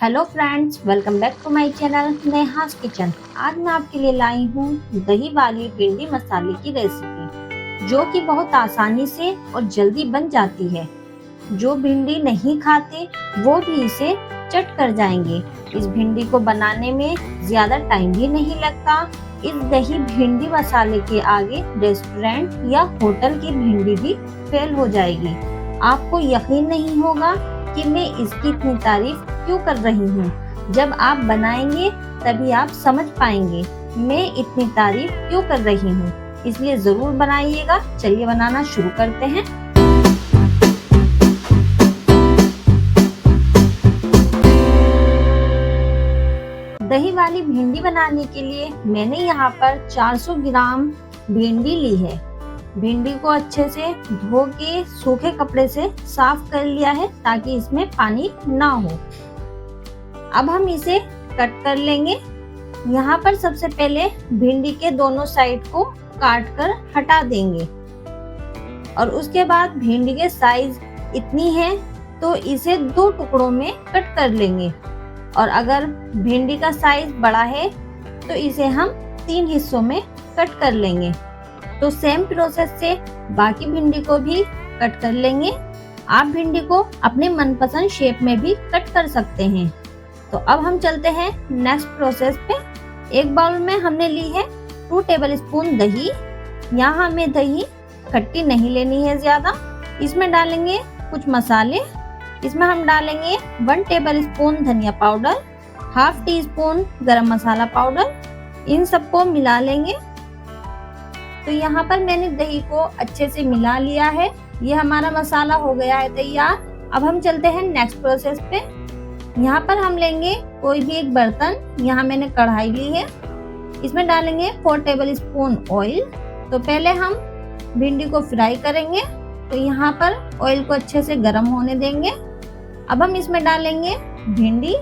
Hello friends, welcome back to my channel Neha's kitchen. आज मैं आपके लिए लाई हूँ दही वाली भिंडी मसाले की रेसिपी, जो कि बहुत आसानी से और जल्दी बन जाती है। जो भिंडी नहीं खाते वो भी इसे चट कर जाएंगे। इस भिंडी को बनाने में ज्यादा टाइम भी नहीं लगता। इस दही भिंडी मसाले के आगे रेस्टोरेंट या होटल की भिंडी भी फेल हो जाएगी। आपको यकीन नहीं होगा कि मैं इसकी इतनी तारीफ क्यों कर रही हूँ। जब आप बनाएंगे तभी आप समझ पाएंगे मैं इतनी तारीफ क्यों कर रही हूँ। इसलिए जरूर बनाइएगा। चलिए बनाना शुरू करते हैं। दही वाली भिंडी बनाने के लिए मैंने यहाँ पर 400 ग्राम भिंडी ली है। भिंडी को अच्छे से धो के सूखे कपड़े से साफ कर लिया है ताकि इसमें पानी ना हो। अब हम इसे कट कर लेंगे। यहाँ पर सबसे पहले भिंडी के दोनों साइड को काट कर हटा देंगे और उसके बाद भिंडी के साइज इतनी है तो इसे 2 टुकड़ों में कट कर लेंगे। और अगर भिंडी का साइज बड़ा है तो इसे हम 3 हिस्सों में कट कर लेंगे। तो सेम प्रोसेस से बाकी भिंडी को भी कट कर लेंगे। आप भिंडी को अपने मनपसंद शेप में भी कट कर सकते हैं। तो अब हम चलते हैं नेक्स्ट प्रोसेस पे। एक बाउल में हमने ली है 2 टेबलस्पून दही। यहाँ हमें दही खट्टी नहीं लेनी है ज्यादा। इसमें डालेंगे कुछ मसाले। इसमें हम डालेंगे 1 टेबलस्पून धनिया पाउडर, हाफ टी स्पून गरम मसाला पाउडर। इन सबको मिला लेंगे। तो यहाँ पर मैंने दही को अच्छे से मिला लिया है। ये हमारा मसाला हो गया है तैयार। अब हम चलते हैं नेक्स्ट प्रोसेस पे। यहाँ पर हम लेंगे कोई भी एक बर्तन। यहाँ मैंने कढ़ाई ली है। इसमें डालेंगे 4 टेबलस्पून ऑयल। तो पहले हम भिंडी को फ्राई करेंगे। तो यहाँ पर ऑयल को अच्छे से गर्म होने देंगे। अब हम इसमें डालेंगे भिंडी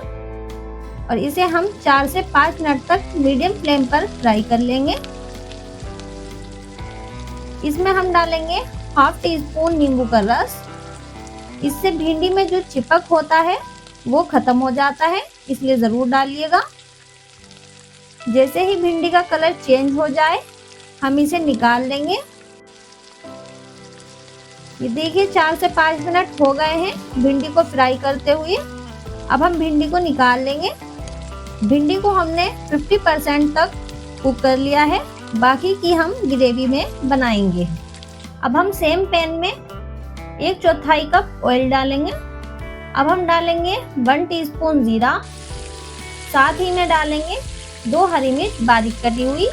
और इसे हम 4 से 5 मिनट तक मीडियम फ्लेम पर फ्राई कर लेंगे। इसमें हम डालेंगे हाफ टी स्पून नींबू का रस। इससे भिंडी में जो चिपक होता है वो खत्म हो जाता है, इसलिए जरूर डालिएगा। जैसे ही भिंडी का कलर चेंज हो जाए हम इसे निकाल लेंगे। ये देखिए 4 से 5 मिनट हो गए हैं भिंडी को फ्राई करते हुए। अब हम भिंडी को निकाल लेंगे। भिंडी को हमने 50% तक कुक कर लिया है, बाकी की हम ग्रेवी में बनाएंगे। अब हम सेम पैन में 1/4 कप ऑयल डालेंगे। अब हम डालेंगे 1 टीस्पून जीरा। साथ ही में डालेंगे 2 हरी मिर्च बारीक कटी हुई।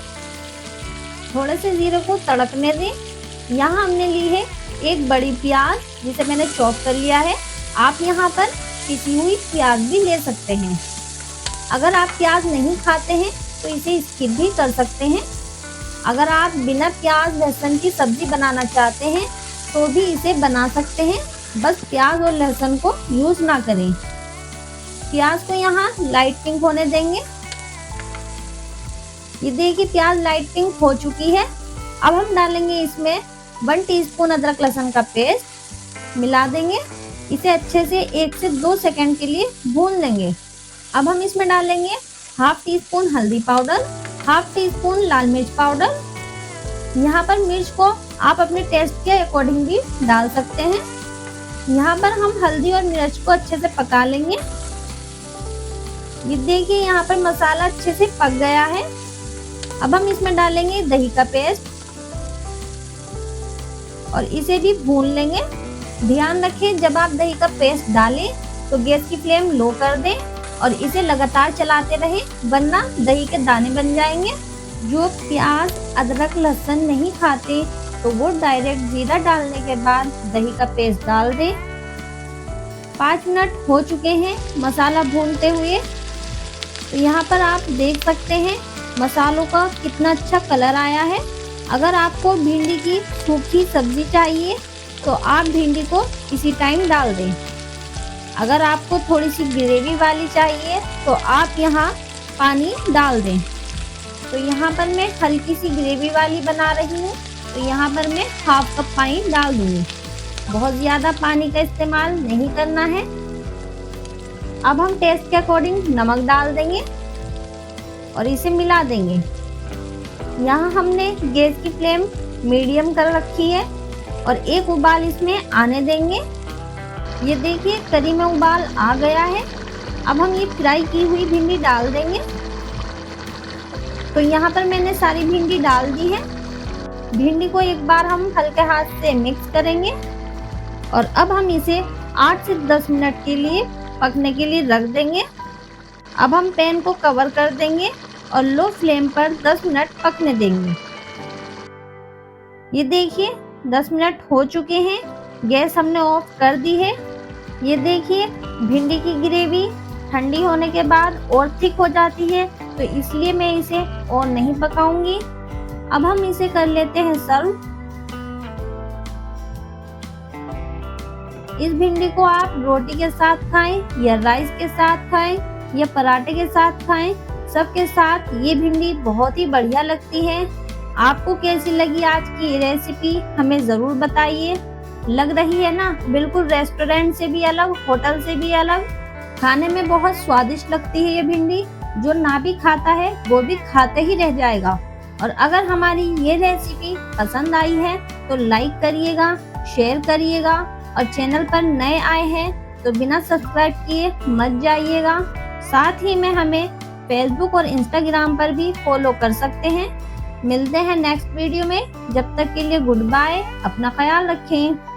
थोड़े से जीरे को तड़कने दें। यहाँ हमने ली है 1 बड़ी प्याज, जिसे मैंने चॉप कर लिया है। आप यहाँ पर पिसी हुई प्याज भी ले सकते हैं। अगर आप प्याज नहीं खाते हैं तो इसे स्किप भी कर सकते हैं। अगर आप बिना प्याज लहसुन की सब्जी बनाना चाहते हैं तो भी इसे बना सकते हैं, बस प्याज और लहसुन को यूज ना करें। प्याज को यहाँ लाइट पिंक होने देंगे। ये देखिए प्याज लाइट पिंक हो चुकी है। अब हम डालेंगे इसमें 1 टीस्पून अदरक लहसुन का पेस्ट, मिला देंगे। इसे अच्छे से 1 से 2 सेकंड के लिए भून लेंगे। अब हम इसमें डालेंगे हाफ टी स्पून हल्दी पाउडर, हाफ टी स्पून लाल मिर्च पाउडर। यहाँ पर मिर्च को आप अपने टेस्ट के अकॉर्डिंग भी डाल सकते हैं। यहाँ पर हम हल्दी और मिर्च को अच्छे से पका लेंगे। ये देखिए यहाँ पर मसाला अच्छे से पक गया है। अब हम इसमें डालेंगे दही का पेस्ट और इसे भी भून लेंगे। ध्यान रखें जब आप दही का पेस्ट डालें तो गैस की फ्लेम लो कर दें और इसे लगातार चलाते रहें, वरना दही के दाने बन जाएंगे। जो प्याज अदरक लहसुन नहीं खाते तो वो डायरेक्ट जीरा डालने के बाद दही का पेस्ट डाल दें। 5 मिनट हो चुके हैं मसाला भूनते हुए। तो यहाँ पर आप देख सकते हैं मसालों का कितना अच्छा कलर आया है। अगर आपको भिंडी की सूखी सब्जी चाहिए तो आप भिंडी को इसी टाइम डाल दें। अगर आपको थोड़ी सी ग्रेवी वाली चाहिए तो आप यहाँ पानी डाल दें। तो यहाँ पर मैं हल्की सी ग्रेवी वाली बना रही हूँ, तो यहाँ पर मैं हाफ कप पानी डाल दूँगी। बहुत ज़्यादा पानी का इस्तेमाल नहीं करना है। अब हम टेस्ट के अकॉर्डिंग नमक डाल देंगे और इसे मिला देंगे। यहाँ हमने गैस की फ्लेम मीडियम कर रखी है और एक उबाल इसमें आने देंगे। ये देखिए करी में उबाल आ गया है। अब हम ये फ्राई की हुई भिंडी डाल देंगे। तो यहाँ पर मैंने सारी भिंडी डाल दी है। भिंडी को एक बार हम हल्के हाथ से मिक्स करेंगे और अब हम इसे 8 से 10 मिनट के लिए पकने के लिए रख देंगे। अब हम पैन को कवर कर देंगे और लो फ्लेम पर 10 मिनट पकने देंगे। ये देखिए 10 मिनट हो चुके हैं। गैस हमने ऑफ कर दी है। ये देखिए भिंडी की ग्रेवी ठंडी होने के बाद और थिक हो जाती है, तो इसलिए मैं इसे और नहीं पकाऊंगी। अब हम इसे कर लेते हैं सर्व। इस भिंडी को आप रोटी के साथ खाएं या राइस के साथ खाएं या पराठे के साथ खाएं, सबके साथ ये भिंडी बहुत ही बढ़िया लगती है। आपको कैसी लगी आज की रेसिपी हमें जरूर बताइए। लग रही है ना बिल्कुल रेस्टोरेंट से भी अलग, होटल से भी अलग। खाने में बहुत स्वादिष्ट लगती है ये भिंडी। जो ना भी खाता है वो भी खाते ही रह जाएगा। और अगर हमारी ये रेसिपी पसंद आई है तो लाइक करिएगा, शेयर करिएगा और चैनल पर नए आए हैं तो बिना सब्सक्राइब किए मत जाइएगा। साथ ही में हमें फेसबुक और इंस्टाग्राम पर भी फॉलो कर सकते हैं। मिलते हैं नेक्स्ट वीडियो में। जब तक के लिए गुड बाय। अपना ख्याल रखें।